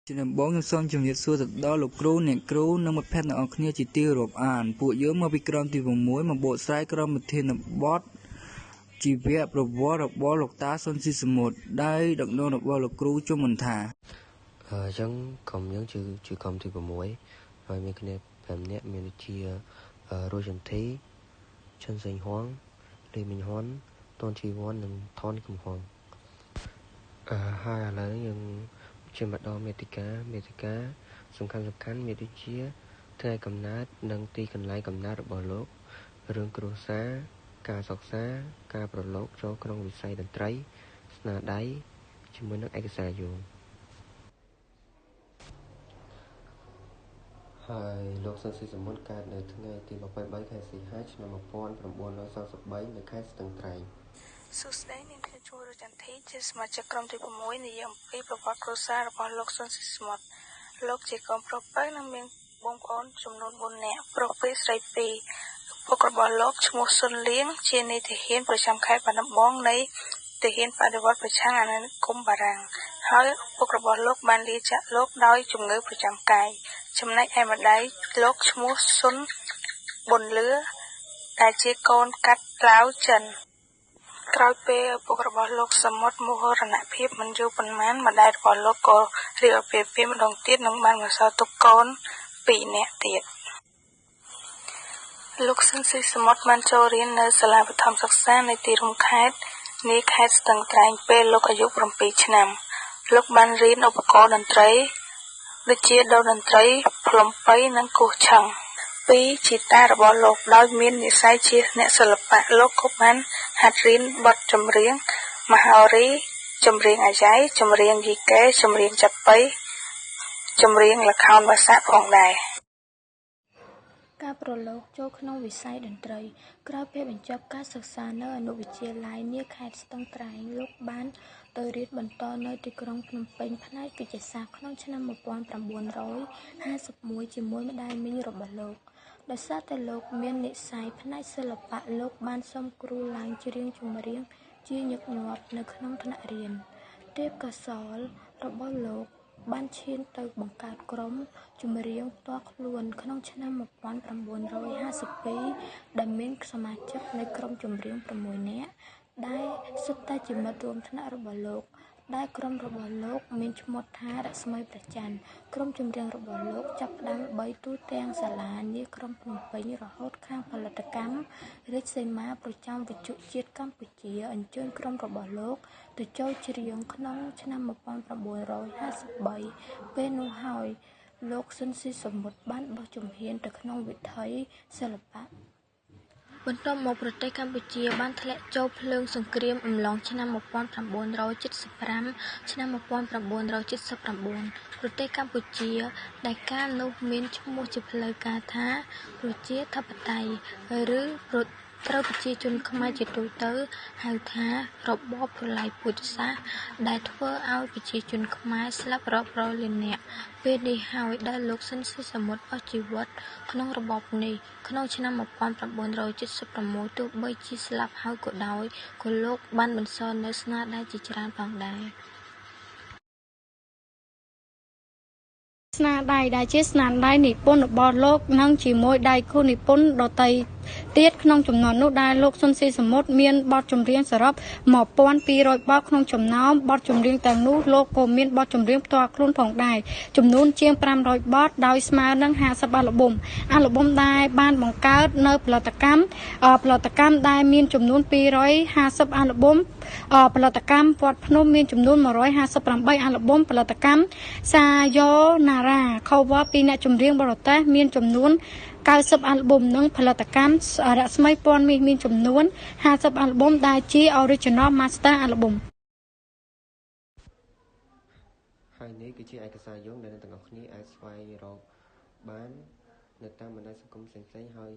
Trên đường bốn xongជំរាបសួរទៅដល់លោកគ្រូអ្នកគ្រូនិងមិត្តភ័ក្តិទាំងអស់គ្នាជាទីគោរពអានពួកយើងមកពីក្រុមទី6មកបកស្រាយក្រុមប្រធានបទជីវប្រវត្តិរបស់លោកតាសុនស៊ីសមុទ្រដែលដឹកនាំរបស់លោកគ្រូជុំមន្តាអញ្ចឹងក្រុមយើងជាក្រុមទី6ហើយមានគ្នា5នាក់មានជារស់ចន្ទធីឈិនសេងហួងលីមីងហ៊ុនតនជីវ័ននិងថនកំហុងហើយឥឡូវយើងជាម្ដងមេតិកាសំខាន់មានដូចជាថ្ងៃកំណើតនិងទីកន្លែងកំណើតរបស់លោករឿងគ្រួសារការសិក្សាការប្រឡូកចូលក្នុងវិស័យតន្ត្រីស្នាដៃជាមួយនឹងឯកសារយោងហើយលោកសុនស៊ីសមុទ្រកើតនៅថ្ងៃទី23ខែសីហាឆ្នាំ1933នៅខេត្តស្ទឹងត្រែងសួស្តីនាងខ្ញុំឈ្មោះរចន្ទធីជាសមាជិកក្រុមទី6និយាយអំពីប្រវត្តិគ្រួសាររបស់លោកសុនស៊ីសមុទ្រលោកជាកូនប្រុសពៅនិងមានបងប្អូនចំនួន4នាក់ប្រុស2ស្រី2ឪពុករបស់លោកឈ្មោះសុនលៀងជានាយទាហានប្រចាំខេត្តបាត់ដំបងនៃទាហានបដិវត្តប្រឆាំងអាណានិគមបារាំងហើយឪពុករបស់លោកបានលាចាកលោកដោយជំងឺប្រចាំកាយចំណែកឯម្ដាយលោកឈ្មោះសុនប៊ុនលឿដែលជាកូនកាត់ឡាវចិនក្រោយពេលឪពុករបស់លោកសមុទ្រមរណភាពមិនយូរប៉ុន្មានម្ដាយរបស់លោកក៏រៀបអាពាហ៍ពិពាហ៍ម្ដងទៀតនិងបានបន្សល់ទុកកូន2នាក់ទៀតលោកសុនស៊ីសមុទ្របានចូលរៀននៅសាលាបឋមសិក្សានៅទីរួមខេត្តនៃខេត្តស្ទឹងត្រែងពេលលោកអាយុ7ឆ្នាំលោកបានរៀនឧបករណ៍តន្ត្រីដូចជាដូតន្ត្រីផ្លុំប៉ីនិងគោះឆឹងពីជីតារបស់លោកដោយមាននិស្ស័យជាអ្នកសិល្បៈលោកក៏បានហាត់រៀនបទចម្រៀងមហោរីចម្រៀងអាយ៉ៃចម្រៀងយីកេចម្រៀងចាប៉ីចម្រៀងល្ខោនបាសាក់ផងដែរការប្រឡូកចូលក្នុងវិស័យតន្ត្រីក្រោយពេលបញ្ចប់ការសិក្សានៅអនុវិទ្យាល័យនាខេត្តស្ទឹងត្រែងលោកបានទៅរៀនបន្តនៅទីក្រុងភ្នំពេញផ្នែកវិទ្យាសាស្ត្រក្នុងឆ្នាំ1951ជាមួយម្ដាយមីងរបស់លោកដោយសារតែលោកមាននិស្ស័យផ្នែកសិល្បៈលោកបានសុំគ្រូឡើងច្រៀងចម្រៀងជាញឹកញាប់នៅក្នុងថ្នាក់រៀនទេពកោសល្យរបស់លោកបានឈានទៅបង្កើតក្រុមចម្រៀងផ្ទាល់ខ្លួនក្នុងឆ្នាំ1952ដែលមានសមាជិកនៃក្រុមចម្រៀង6នាក់ដែលសុទ្ធតែជាមិត្តរួមថ្នាក់របស់លោកដែលក្រុមរបស់លោកមានឈ្មោះថារស្មីព្រះច័ន្ទក្រុមចម្រៀងរបស់លោកចាប់ផ្ដើមល្បីទូទាំងសាលានាក្រុងភ្នំពេញរហូតខាងផលិតកម្មរាជសីមាប្រចាំវិទ្យុជាតិកម្ពុជាអញ្ជើញក្រុមរបស់លោកទៅចូលច្រៀងក្នុងឆ្នាំ1953ពេលនោះហើយលោកសុនស៊ីសមុទ្របានបោះជំហានទៅក្នុងវិថីសិល្បៈបន្ទាប់មកប្រទេសកម្ពុជាបានធ្លាក់ចូលភ្លើងសង្គ្រាមអំឡុងឆ្នាំ1975ឆ្នាំ1979ប្រទេសកម្ពុជាដែលកាលនោះមានឈ្មោះជាផ្លូវការថាប្រជាធិបតេយ្យឬត្រូវប្រជាជនខ្មែរជាទូទៅហៅថារបបប្រល័យពូជសាសន៍ដែលធ្វើឲ្យប្រជាជនខ្មែរស្លាប់រាប់រយលាននាក់ពេលនេះហើយដែលលោកសុនស៊ីសមុទ្រអស់ជីវិតក្នុងរបបនេះក្នុងឆ្នាំ1976ទោះបីជាស្លាប់ហើយក៏ដោយក៏លោកបានបន្សល់នូវស្នាដៃជាច្រើនផងដែរស្នាដៃដែលជាស្នាដៃនិពន្ធរបស់លោកនិងជាមួយដៃគូនិពន្ធដទៃទៀតក្នុងចំណោមនោះដែលលោកសុនស៊ីសមុទ្រមានបទចម្រៀងសរុប1200បទក្នុងចំណោមបទចម្រៀងទាំងនោះលោកក៏មានបទចម្រៀងផ្ទាល់ខ្លួនផងដែរចំនួនជាង500បទដោយស្មើនឹង50អាល់ប៊ុមដែលបានបង្កើតនៅផលិតកម្មដែលមានចំនួន250អាល់ប៊ុមផលិតកម្មវត្តភ្នំមានចំនួន158អាល់ប៊ុមផលិតកម្មសាយោណារ៉ា cover ពីអ្នកចម្រៀងបរទេសមានចំនួន90អាល់ប៊ុមនិងផលិតកម្មរស្មីពណ៌មាសមានចំនួន50អាល់ប៊ុមដែលជា Original Master អាល់ប៊ុមហើយនេះគឺជាឯកសារយោងដែលអ្នកទាំងអស់គ្នាអាចស្វែងរកបាននៅតាមបណ្ដាញសង្គមផ្សេងៗហើយ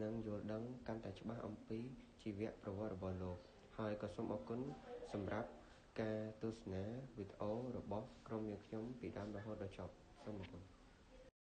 នឹងយល់ដឹងកាន់តែច្បាស់អំពីជីវប្រវត្តិរបស់លោកហើយក៏សូមអរគុណសម្រាប់ការទស្សនាវីដេអូរបស់ក្រុមយើងខ្ញុំពីដើមរហូតដល់ចប់សូមអរគុណ